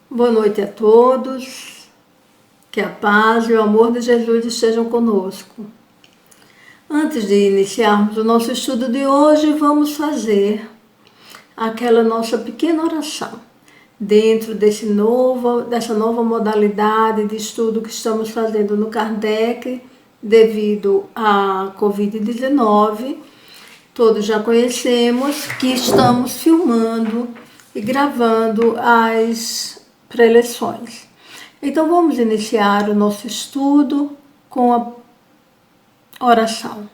Boa noite a todos, que a paz e o amor de Jesus estejam conosco. Antes de iniciarmos o nosso estudo de hoje, vamos fazer aquela nossa pequena oração dentro dessa nova modalidade de estudo que estamos fazendo no Kardec devido à Covid-19. Todos já conhecemos que estamos filmando e gravando as preleções. Então vamos iniciar o nosso estudo com a oração.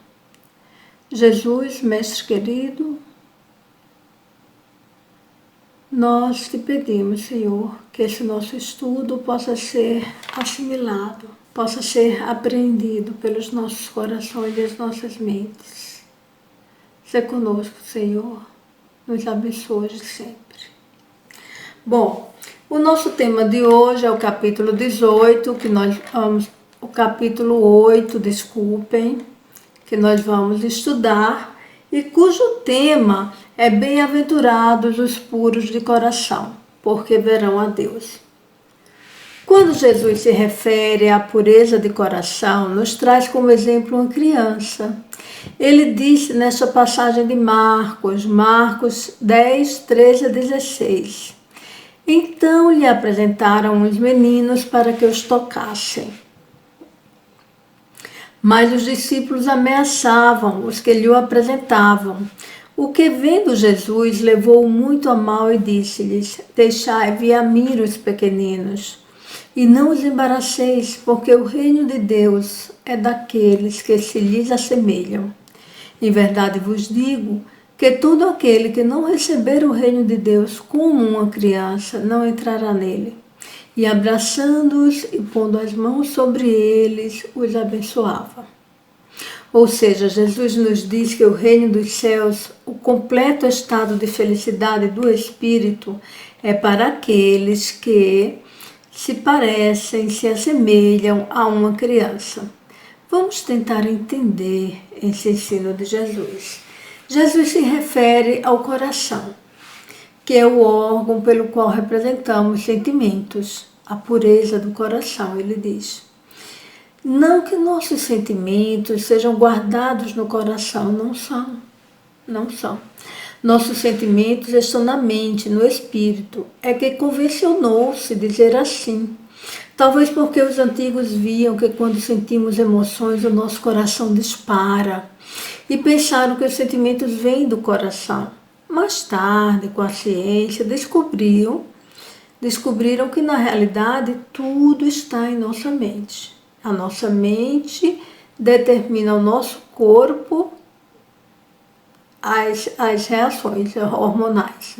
Jesus, Mestre querido, nós te pedimos, Senhor, que esse nosso estudo possa ser assimilado, possa ser apreendido pelos nossos corações e as nossas mentes. Sê conosco, Senhor, nos abençoe sempre. Bom, o nosso tema de hoje é o capítulo 18, o capítulo 8, desculpem, que nós vamos estudar, e cujo tema é Bem-aventurados os puros de coração, porque verão a Deus. Quando Jesus se refere à pureza de coração, nos traz como exemplo uma criança. Ele disse nessa passagem de Marcos 10, 13 a 16. Então lhe apresentaram os meninos para que os tocassem. Mas os discípulos ameaçavam os que lhe apresentavam. O que, vendo Jesus, levou muito a mal e disse-lhes: Deixai vir a mim os pequeninos, e não os embaraceis, porque o reino de Deus é daqueles que se lhes assemelham. Em verdade vos digo que todo aquele que não receber o reino de Deus como uma criança não entrará nele. E abraçando-os e pondo as mãos sobre eles, os abençoava. Ou seja, Jesus nos diz que o reino dos céus, o completo estado de felicidade do Espírito, é para aqueles que se parecem, se assemelham a uma criança. Vamos tentar entender esse ensino de Jesus. Jesus se refere ao coração, que é o órgão pelo qual representamos sentimentos, a pureza do coração, ele diz. Não que nossos sentimentos sejam guardados no coração, não são. Nossos sentimentos estão na mente, no espírito. É que convencionou-se dizer assim. Talvez porque os antigos viam que quando sentimos emoções o nosso coração dispara e pensaram que os sentimentos vêm do coração. Mais tarde, com a ciência, descobriram que na realidade tudo está em nossa mente. A nossa mente determina o nosso corpo, as reações hormonais.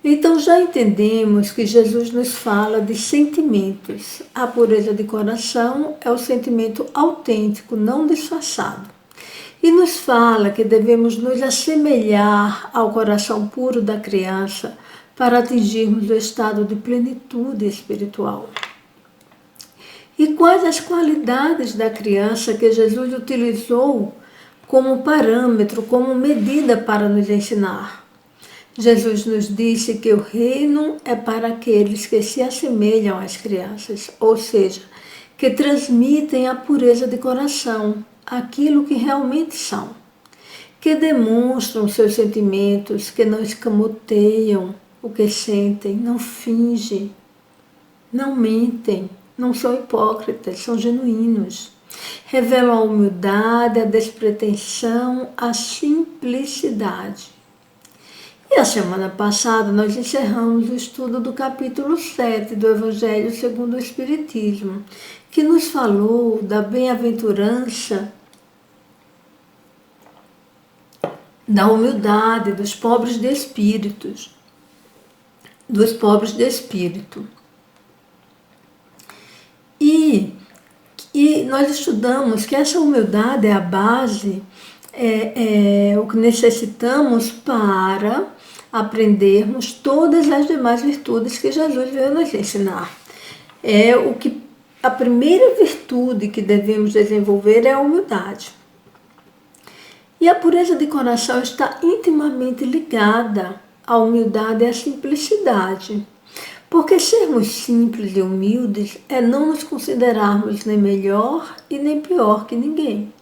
Então já entendemos que Jesus nos fala de sentimentos. A pureza de coração é o sentimento autêntico, não disfarçado. E nos fala que devemos nos assemelhar ao coração puro da criança para atingirmos o estado de plenitude espiritual. E quais as qualidades da criança que Jesus utilizou como parâmetro, como medida para nos ensinar? Jesus nos disse que o reino é para aqueles que se assemelham às crianças, ou seja, que transmitem a pureza de coração, aquilo que realmente são, que demonstram seus sentimentos, que não escamoteiam o que sentem, não fingem, não mentem, não são hipócritas, são genuínos. Revelam a humildade, a despretensão, a simplicidade. E a semana passada nós encerramos o estudo do capítulo 7 do Evangelho segundo o Espiritismo, que nos falou da bem-aventurança, da humildade dos pobres de espírito. E nós estudamos que essa humildade é a base, é o que necessitamos para aprendermos todas as demais virtudes que Jesus veio nos ensinar. A primeira virtude que devemos desenvolver é a humildade. E a pureza de coração está intimamente ligada à humildade e à simplicidade. Porque sermos simples e humildes é não nos considerarmos nem melhor e nem pior que ninguém.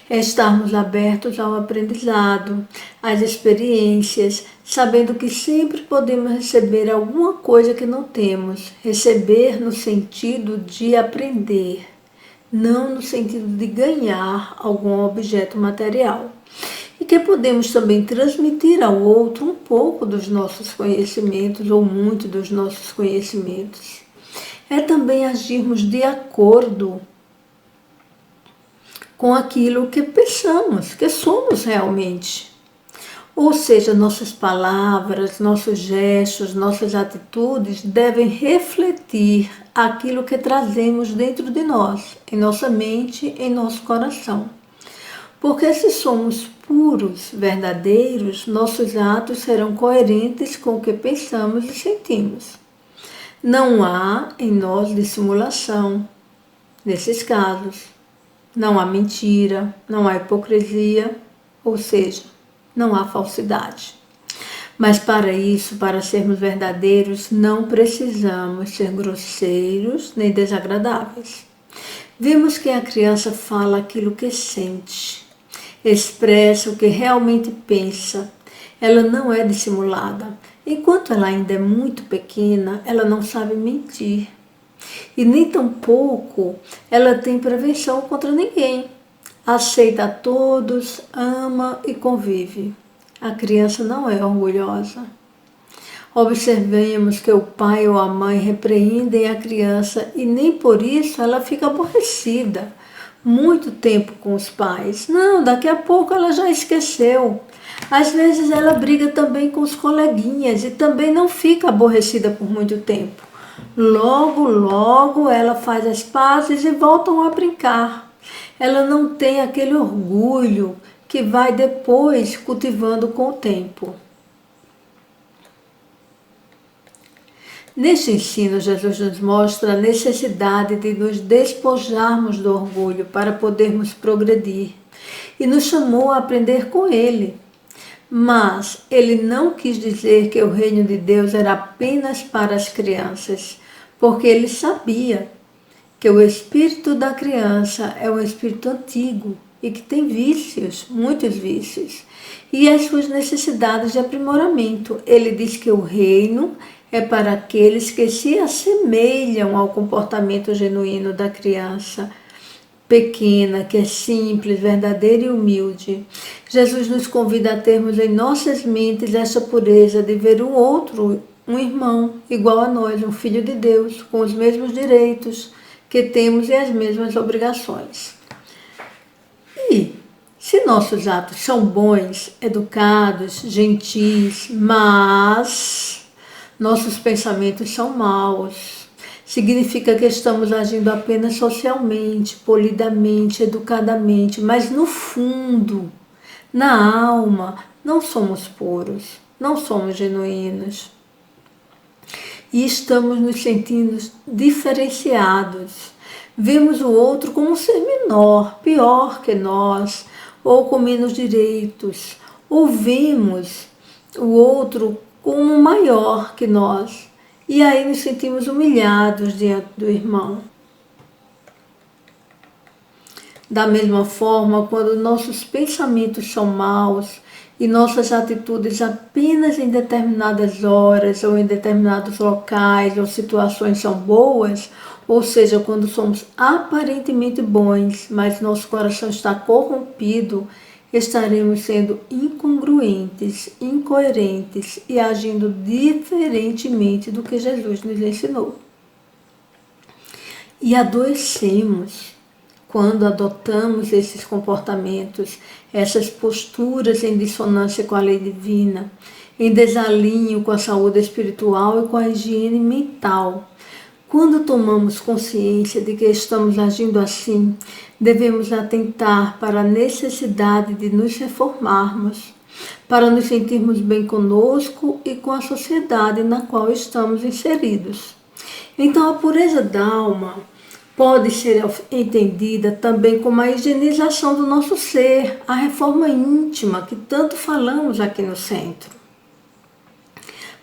É estarmos abertos ao aprendizado, às experiências, sabendo que sempre podemos receber alguma coisa que não temos. Receber no sentido de aprender, não no sentido de ganhar algum objeto material. E que podemos também transmitir ao outro um pouco dos nossos conhecimentos ou muito dos nossos conhecimentos. É também agirmos de acordo com aquilo que pensamos, que somos realmente. Ou seja, nossas palavras, nossos gestos, nossas atitudes devem refletir aquilo que trazemos dentro de nós, em nossa mente, em nosso coração. Porque se somos puros, verdadeiros, nossos atos serão coerentes com o que pensamos e sentimos. Não há em nós dissimulação nesses casos. Não há mentira, não há hipocrisia, ou seja, não há falsidade. Mas para isso, para sermos verdadeiros, não precisamos ser grosseiros nem desagradáveis. Vimos que a criança fala aquilo que sente, expressa o que realmente pensa. Ela não é dissimulada. Enquanto ela ainda é muito pequena, ela não sabe mentir. E nem tampouco ela tem prevenção contra ninguém. Aceita a todos, ama e convive. A criança não é orgulhosa. Observemos que o pai ou a mãe repreendem a criança e nem por isso ela fica aborrecida. Muito tempo com os pais. Não, daqui a pouco ela já esqueceu. Às vezes ela briga também com os coleguinhas e também não fica aborrecida por muito tempo. Logo, logo ela faz as pazes e voltam a brincar. Ela não tem aquele orgulho que vai depois cultivando com o tempo. Neste ensino, Jesus nos mostra a necessidade de nos despojarmos do orgulho para podermos progredir e nos chamou a aprender com ele. Mas ele não quis dizer que o reino de Deus era apenas para as crianças, porque ele sabia que o espírito da criança é um espírito antigo e que tem vícios, muitos vícios, e as suas necessidades de aprimoramento. Ele diz que o reino é para aqueles que se assemelham ao comportamento genuíno da criança pequena, que é simples, verdadeira e humilde. Jesus nos convida a termos em nossas mentes essa pureza de ver um outro, um irmão, igual a nós, um filho de Deus, com os mesmos direitos que temos e as mesmas obrigações. E se nossos atos são bons, educados, gentis, mas nossos pensamentos são maus, significa que estamos agindo apenas socialmente, polidamente, educadamente, mas no fundo, na alma, não somos puros, não somos genuínos. E estamos nos sentindo diferenciados. Vemos o outro como um ser menor, pior que nós, ou com menos direitos. Ou vemos o outro como maior que nós. E aí nos sentimos humilhados diante do irmão. Da mesma forma, quando nossos pensamentos são maus e nossas atitudes apenas em determinadas horas ou em determinados locais ou situações são boas, ou seja, quando somos aparentemente bons, mas nosso coração está corrompido, estaremos sendo incongruentes, incoerentes e agindo diferentemente do que Jesus nos ensinou. E adoecemos quando adotamos esses comportamentos, essas posturas em dissonância com a lei divina, em desalinho com a saúde espiritual e com a higiene mental. Quando tomamos consciência de que estamos agindo assim, devemos atentar para a necessidade de nos reformarmos, para nos sentirmos bem conosco e com a sociedade na qual estamos inseridos. Então, a pureza da alma pode ser entendida também como a higienização do nosso ser, a reforma íntima que tanto falamos aqui no centro.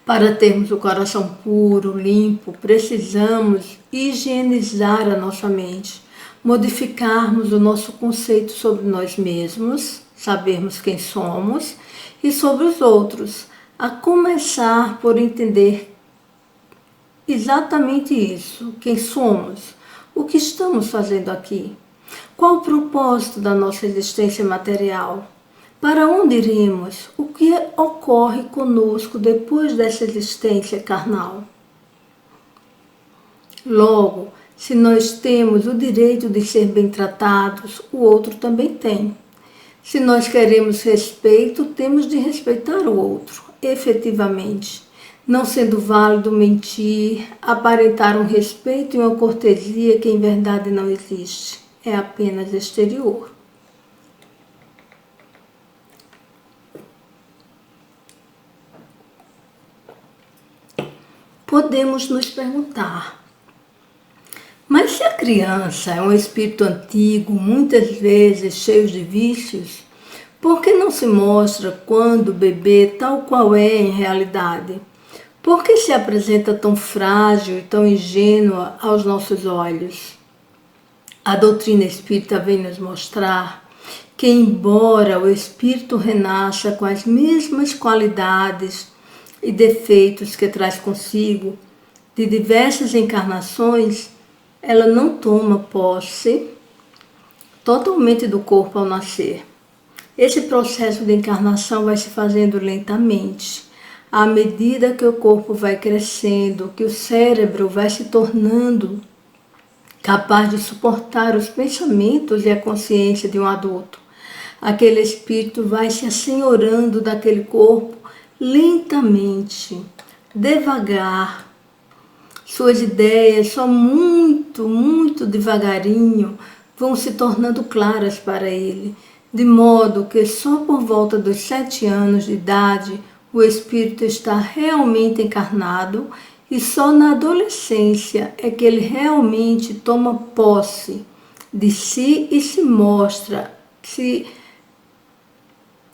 Para termos o coração puro, limpo, precisamos higienizar a nossa mente, modificarmos o nosso conceito sobre nós mesmos, sabermos quem somos e sobre os outros, a começar por entender exatamente isso, quem somos, o que estamos fazendo aqui, qual o propósito da nossa existência material. Para onde iremos? O que ocorre conosco depois dessa existência carnal? Logo, se nós temos o direito de ser bem tratados, o outro também tem. Se nós queremos respeito, temos de respeitar o outro, efetivamente. Não sendo válido mentir, aparentar um respeito e uma cortesia que em verdade não existe. É apenas exterior. Podemos nos perguntar, mas se a criança é um espírito antigo, muitas vezes cheio de vícios, por que não se mostra quando bebê tal qual é em realidade? Por que se apresenta tão frágil e tão ingênua aos nossos olhos? A doutrina espírita vem nos mostrar que, embora o espírito renasça com as mesmas qualidades e defeitos que traz consigo de diversas encarnações, ela não toma posse totalmente do corpo ao nascer. Esse processo de encarnação vai se fazendo lentamente, à medida que o corpo vai crescendo, que o cérebro vai se tornando capaz de suportar os pensamentos e a consciência de um adulto. Aquele espírito vai se assenhorando daquele corpo lentamente, devagar. Suas ideias, só muito devagarinho, vão se tornando claras para ele, de modo que só por volta dos 7 anos de idade o espírito está realmente encarnado e só na adolescência é que ele realmente toma posse de si e se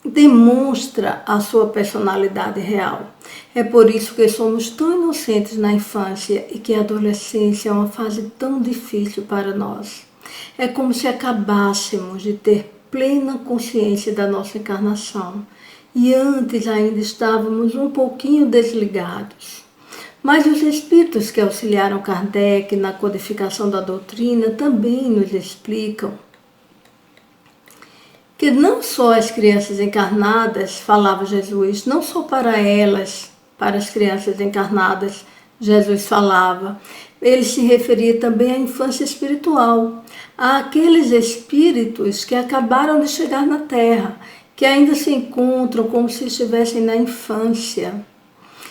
demonstra a sua personalidade real. É por isso que somos tão inocentes na infância e que a adolescência é uma fase tão difícil para nós. É como se acabássemos de ter plena consciência da nossa encarnação e antes ainda estávamos um pouquinho desligados. Mas os espíritos que auxiliaram Kardec na codificação da doutrina também nos explicam que não só as crianças encarnadas, falava Jesus, não só para elas, para as crianças encarnadas, Jesus falava. Ele se referia também à infância espiritual, àqueles espíritos que acabaram de chegar na Terra, que ainda se encontram como se estivessem na infância.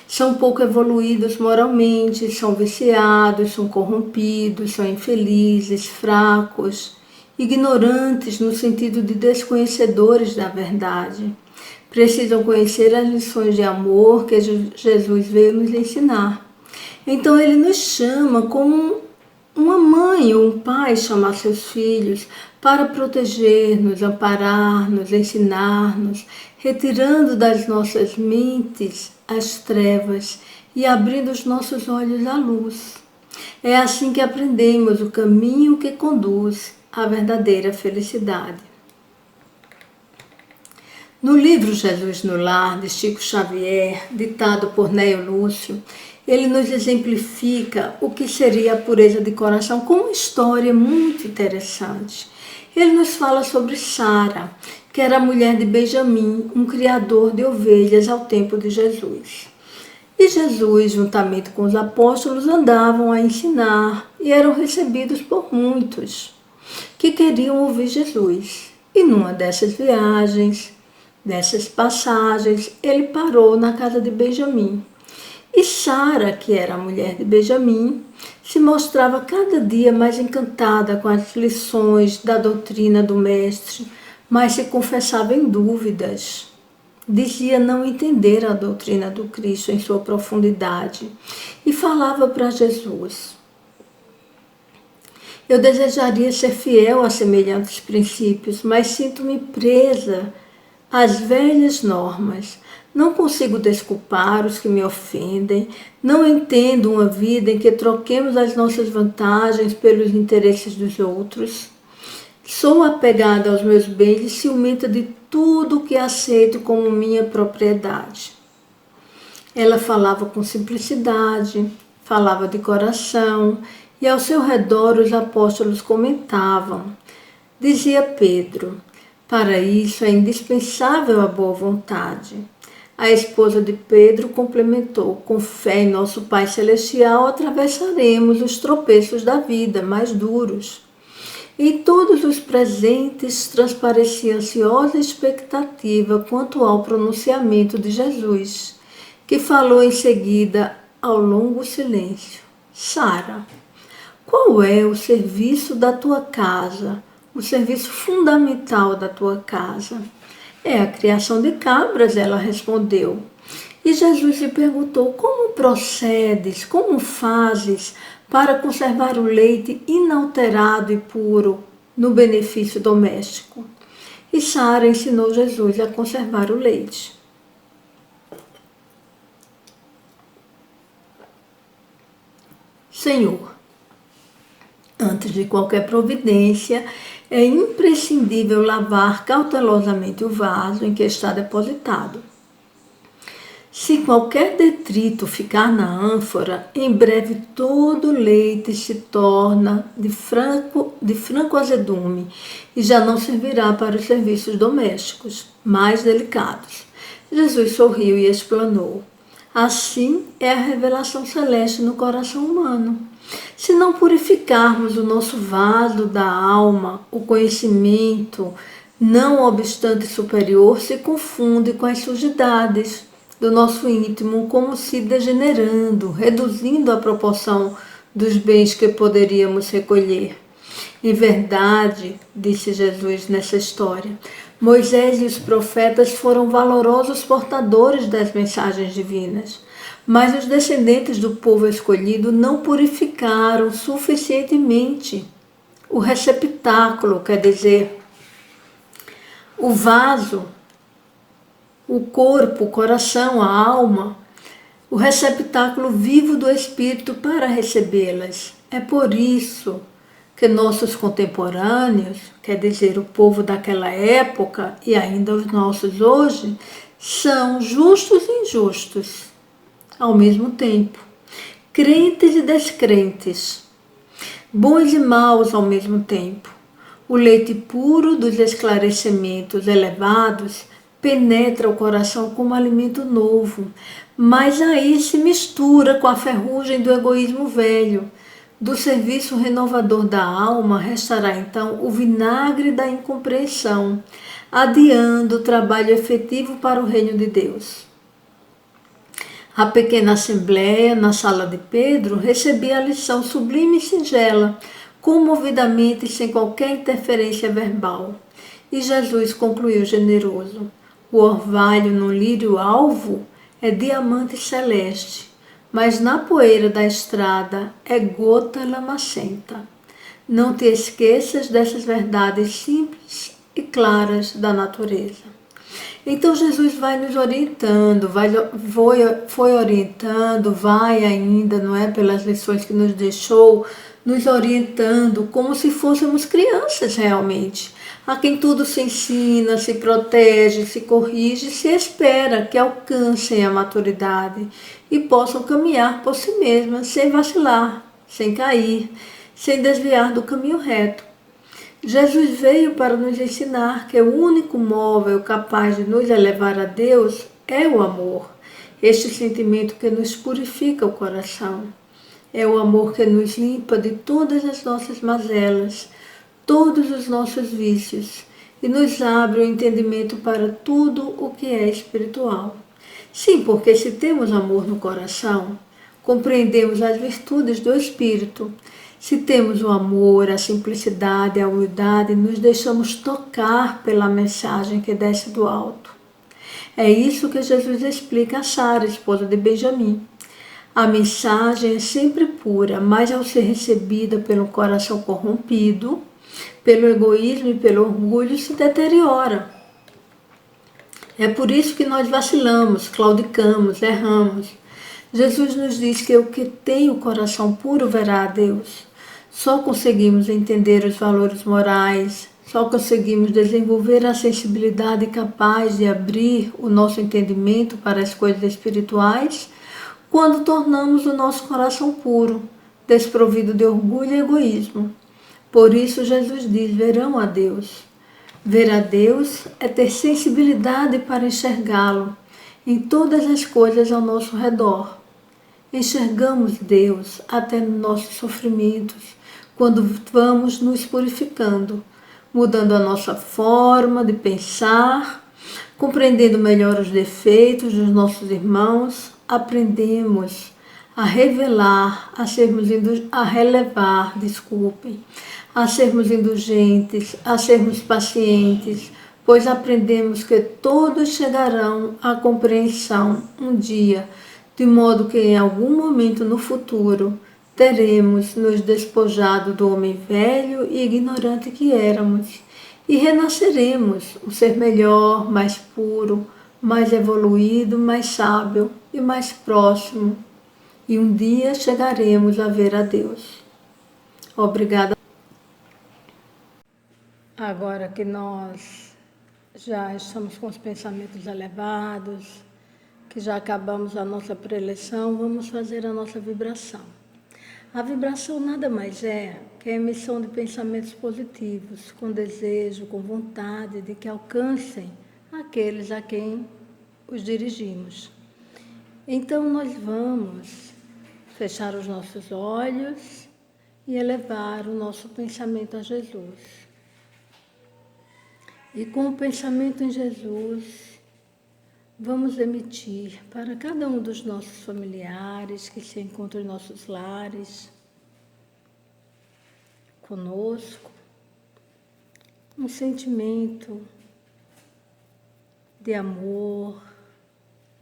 São pouco evoluídos moralmente, são viciados, são corrompidos, são infelizes, fracos, ignorantes no sentido de desconhecedores da verdade. Precisam conhecer as lições de amor que Jesus veio nos ensinar. Então ele nos chama como uma mãe ou um pai chamar seus filhos para proteger-nos, amparar-nos, ensinar-nos, retirando das nossas mentes as trevas e abrindo os nossos olhos à luz. É assim que aprendemos o caminho que conduz à verdadeira felicidade. No livro Jesus no Lar, de Chico Xavier, ditado por Neo Lúcio, ele nos exemplifica o que seria a pureza de coração com uma história muito interessante. Ele nos fala sobre Sara, que era a mulher de Benjamim, um criador de ovelhas ao tempo de Jesus. E Jesus, juntamente com os apóstolos, andavam a ensinar e eram recebidos por muitos que queriam ouvir Jesus. E numa dessas viagens, dessas passagens, ele parou na casa de Benjamim. E Sara, que era a mulher de Benjamim, se mostrava cada dia mais encantada com as lições da doutrina do mestre, mas se confessava em dúvidas. Dizia não entender a doutrina do Cristo em sua profundidade e falava para Jesus: eu desejaria ser fiel a semelhantes princípios, mas sinto-me presa às velhas normas. Não consigo desculpar os que me ofendem. Não entendo uma vida em que troquemos as nossas vantagens pelos interesses dos outros. Sou apegada aos meus bens e ciumenta de tudo que aceito como minha propriedade. Ela falava com simplicidade, falava de coração, e ao seu redor os apóstolos comentavam. Dizia Pedro: para isso é indispensável a boa vontade. A esposa de Pedro complementou: com fé em nosso Pai Celestial atravessaremos os tropeços da vida mais duros. E todos os presentes transpareciam ansiosa expectativa quanto ao pronunciamento de Jesus, que falou em seguida ao longo silêncio: Sara, qual é o serviço da tua casa, o serviço fundamental da tua casa? É a criação de cabras, ela respondeu. E Jesus lhe perguntou: como procedes, como fazes para conservar o leite inalterado e puro no benefício doméstico? E Sara ensinou Jesus a conservar o leite. Senhor, antes de qualquer providência, é imprescindível lavar cautelosamente o vaso em que está depositado. Se qualquer detrito ficar na ânfora, em breve todo o leite se torna de franco azedume e já não servirá para os serviços domésticos mais delicados. Jesus sorriu e explanou: assim é a revelação celeste no coração humano. Se não purificarmos o nosso vaso da alma, o conhecimento, não obstante superior, se confunde com as sujidades do nosso íntimo, como se degenerando, reduzindo a proporção dos bens que poderíamos recolher. Em verdade, disse Jesus nessa história, Moisés e os profetas foram valorosos portadores das mensagens divinas, mas os descendentes do povo escolhido não purificaram suficientemente o receptáculo, quer dizer, o vaso, o corpo, o coração, a alma, o receptáculo vivo do Espírito para recebê-las. É por isso que nossos contemporâneos, quer dizer, o povo daquela época e ainda os nossos hoje, são justos e injustos ao mesmo tempo, crentes e descrentes, bons e maus ao mesmo tempo. O leite puro dos esclarecimentos elevados penetra o coração como alimento novo, mas aí se mistura com a ferrugem do egoísmo velho. Do serviço renovador da alma restará então o vinagre da incompreensão, adiando o trabalho efetivo para o reino de Deus. A pequena assembleia na sala de Pedro recebia a lição sublime e singela, comovidamente sem qualquer interferência verbal. E Jesus concluiu generoso: o orvalho no lírio alvo é diamante celeste, mas na poeira da estrada é gota lamacenta. Não te esqueças dessas verdades simples e claras da natureza. Então Jesus vai nos orientando, foi orientando, vai ainda, não é, pelas lições que nos deixou, nos orientando como se fôssemos crianças realmente, a quem tudo se ensina, se protege, se corrige, se espera que alcancem a maturidade e possam caminhar por si mesmas, sem vacilar, sem cair, sem desviar do caminho reto. Jesus veio para nos ensinar que o único móvel capaz de nos elevar a Deus é o amor, este sentimento que nos purifica o coração. É o amor que nos limpa de todas as nossas mazelas, todos os nossos vícios e nos abre o entendimento para tudo o que é espiritual. Sim, porque se temos amor no coração, compreendemos as virtudes do Espírito. Se temos o amor, a simplicidade, a humildade, nos deixamos tocar pela mensagem que desce do alto. É isso que Jesus explica a Sara, esposa de Benjamim. A mensagem é sempre pura, mas ao ser recebida pelo coração corrompido, pelo egoísmo e pelo orgulho, se deteriora. É por isso que nós vacilamos, claudicamos, erramos. Jesus nos diz que o que tem o coração puro verá a Deus. Só conseguimos entender os valores morais, só conseguimos desenvolver a sensibilidade capaz de abrir o nosso entendimento para as coisas espirituais quando tornamos o nosso coração puro, desprovido de orgulho e egoísmo. Por isso Jesus diz: verão a Deus. Ver a Deus é ter sensibilidade para enxergá-lo em todas as coisas ao nosso redor. Enxergamos Deus até nos nossos sofrimentos, quando vamos nos purificando, mudando a nossa forma de pensar, compreendendo melhor os defeitos dos nossos irmãos, aprendemos a revelar, a relevar, a sermos indulgentes, a sermos pacientes, pois aprendemos que todos chegarão à compreensão um dia, de modo que em algum momento no futuro teremos nos despojado do homem velho e ignorante que éramos e renasceremos um ser melhor, mais puro, mais evoluído, mais sábio e mais próximo. E um dia chegaremos a ver a Deus. Obrigada. Agora que nós já estamos com os pensamentos elevados, que já acabamos a nossa preleção, vamos fazer a nossa vibração. A vibração nada mais é que a emissão de pensamentos positivos, com desejo, com vontade de que alcancem aqueles a quem os dirigimos. Então nós vamos fechar os nossos olhos e elevar o nosso pensamento a Jesus. E com o pensamento em Jesus, vamos emitir para cada um dos nossos familiares que se encontram em nossos lares, conosco, um sentimento de amor,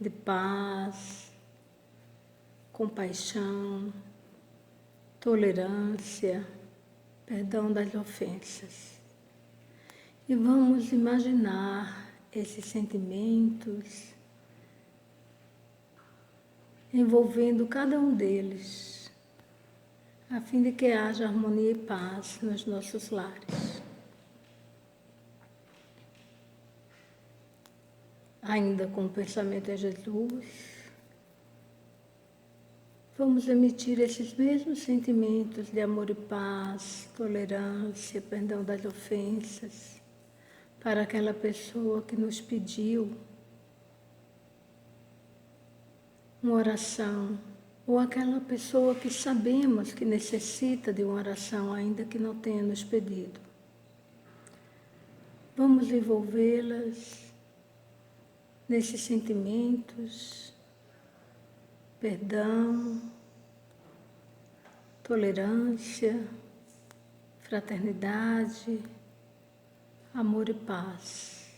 de paz, compaixão, tolerância, perdão das ofensas. E vamos imaginar esses sentimentos envolvendo cada um deles, a fim de que haja harmonia e paz nos nossos lares. Ainda com o pensamento em Jesus, vamos emitir esses mesmos sentimentos de amor e paz, tolerância, perdão das ofensas, para aquela pessoa que nos pediu uma oração, ou aquela pessoa que sabemos que necessita de uma oração, ainda que não tenha nos pedido. Vamos envolvê-las nesses sentimentos, perdão, tolerância, fraternidade, amor e paz,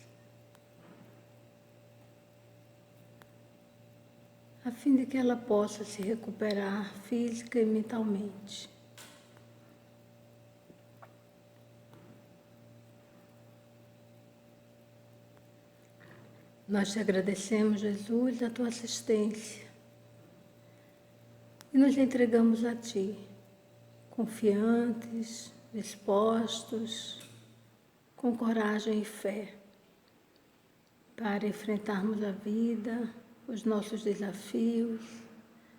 a fim de que ela possa se recuperar física e mentalmente. Nós te agradecemos, Jesus, a tua assistência e nos entregamos a ti, confiantes, dispostos, com coragem e fé, para enfrentarmos a vida, os nossos desafios,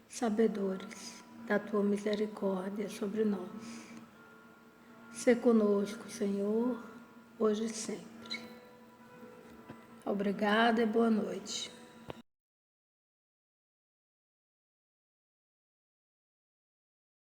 sabedores da tua misericórdia sobre nós. Sê conosco, Senhor, hoje e sempre. Obrigada e boa noite.